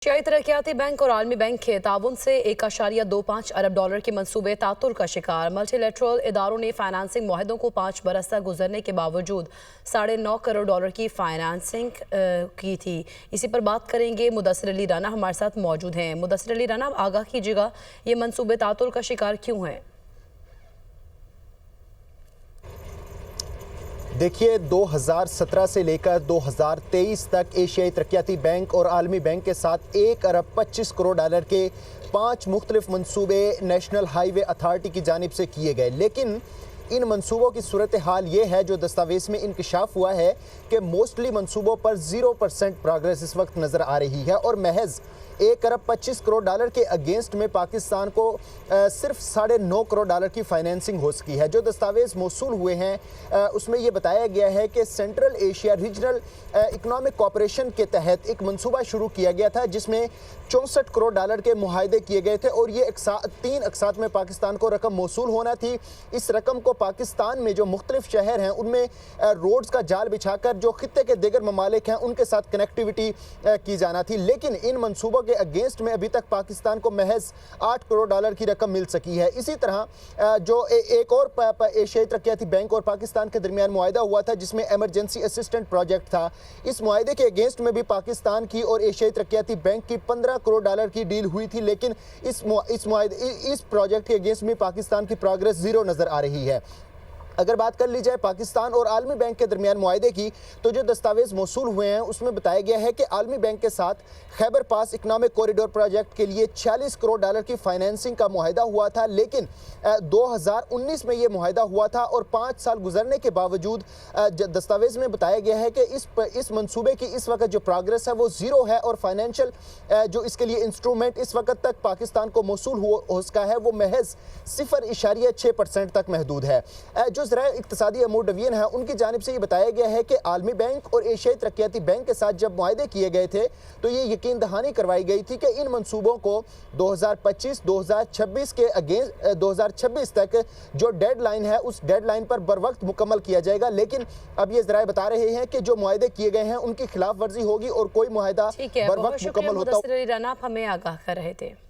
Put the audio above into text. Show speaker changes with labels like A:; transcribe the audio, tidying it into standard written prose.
A: एशियाई तरक्याती बैंक और आलमी बैंक के ताउन से 1.25 अरब डॉलर के मंसूबे तातुर का शिकार। मल्टीलेटरल इदारों ने फाइनेंसिंग मुआहदों को 5 बरस तक गुजरने के बावजूद 9.5 करोड़ डॉलर की फाइनेंसिंग की थी। इसी पर बात करेंगे। मुदस्सिर अली राना हमारे साथ मौजूद हैं। मुदस्सिर अली राना, आगाह कीजिएगा, ये मंसूबे तातुर का शिकार क्यों हैं?
B: देखिए, 2017 से लेकर 2023 तक एशियाई तरक्याती बैंक और आलमी बैंक के साथ 1 अरब 25 करोड़ डॉलर के 5 मुख्तलिफ मंसूबे नेशनल हाईवे अथॉरिटी की जानिब से किए गए। लेकिन इन मंसूबों की सूरत हाल ये है, जो दस्तावेज़ में इंकशाफ हुआ है, कि मोस्टली मंसूबों पर 0% प्रोग्रेस इस वक्त नज़र आ रही है और महज 1 अरब 25 करोड़ डॉलर के अगेंस्ट में पाकिस्तान को सिर्फ 9.5 करोड़ डॉलर की फाइनेंसिंग हो सकी है। जो दस्तावेज़ मौसूल हुए हैं उसमें यह बताया गया है कि central Asia regional economic cooperation के तहत एक मंसूबा शुरू किया गया था, जिसमें 64 करोड़ डॉलर के मुआहदे किए गए थे और ये 3 अक़सात में पाकिस्तान को रकम मौसूल होना थी। इस रकम को पाकिस्तान में जो मुख्तलिफ शहर हैं उनमें रोड्स का जाल बिछाकर जो खित्ते के दीगर ममालिक हैं उनके साथ कनेक्टिविटी की जाना थी। लेकिन इन मंसूबों के अगेंस्ट में अभी तक पाकिस्तान को महज 8 करोड़ डॉलर की रकम मिल सकी है। इसी तरह जो एक और एशियाई तरक्याती बैंक और पाकिस्तान के दरमियान मुआहदा हुआ था, जिसमें एमरजेंसी असिस्टेंट प्रोजेक्ट था, इस मुआहदे के अगेंस्ट में भी पाकिस्तान की और एशियाई तरक्याती बैंक की 15 करोड़ डॉलर की डील हुई थी। लेकिन इस प्रोजेक्ट के अगेंस्ट में पाकिस्तान की प्रोग्रेस ज़ीरो नज़र आ रही है। अगर बात कर ली जाए पाकिस्तान और आलमी बैंक के दरमियान मुआहदे की, तो जो दस्तावेज़ मौसूल हुए हैं उसमें बताया गया है कि आलमी बैंक के साथ खैबर पास इकनॉमिक कॉरिडोर प्रोजेक्ट के लिए 40 करोड़ डॉलर की फाइनेंसिंग का मुआहदा हुआ था। लेकिन 2019 में ये मुआहदा हुआ था और 5 साल गुजरने के बावजूद दस्तावेज़ में बताया गया है कि इस मंसूबे की इस वक्त जो प्रोग्रेस है वो ज़ीरो है और फाइनेंशियल जो इसके लिए इंस्ट्रूमेंट इस वक्त तक पाकिस्तान को मौसूल हो सका है वो महज 0.6% तक महदूद है। जो ज़राए इक़्तिसादी अमूर डिवीजन है उनकी जानिब से ये बताया गया है कि आलमी बैंक और एशियाई तरक्याती बैंक के साथ जब मुआहदे किए गए थे तो ये यकीन दहानी करवाई गई थी कि इन मंसूबों को 2025-2026 के अगेंस्ट 2026 तक जो डेडलाइन है उस डेडलाइन पर बर वक्त मुकम्मल किया जाएगा। लेकिन अब ये ज़राए बता रहे हैं कि जो मुआहदे किए गए हैं उनकी खिलाफ वर्जी होगी और कोई मुआहदा बर वक्त मुकम्मल होता।
A: आप हमें आगाह कर रहे थे।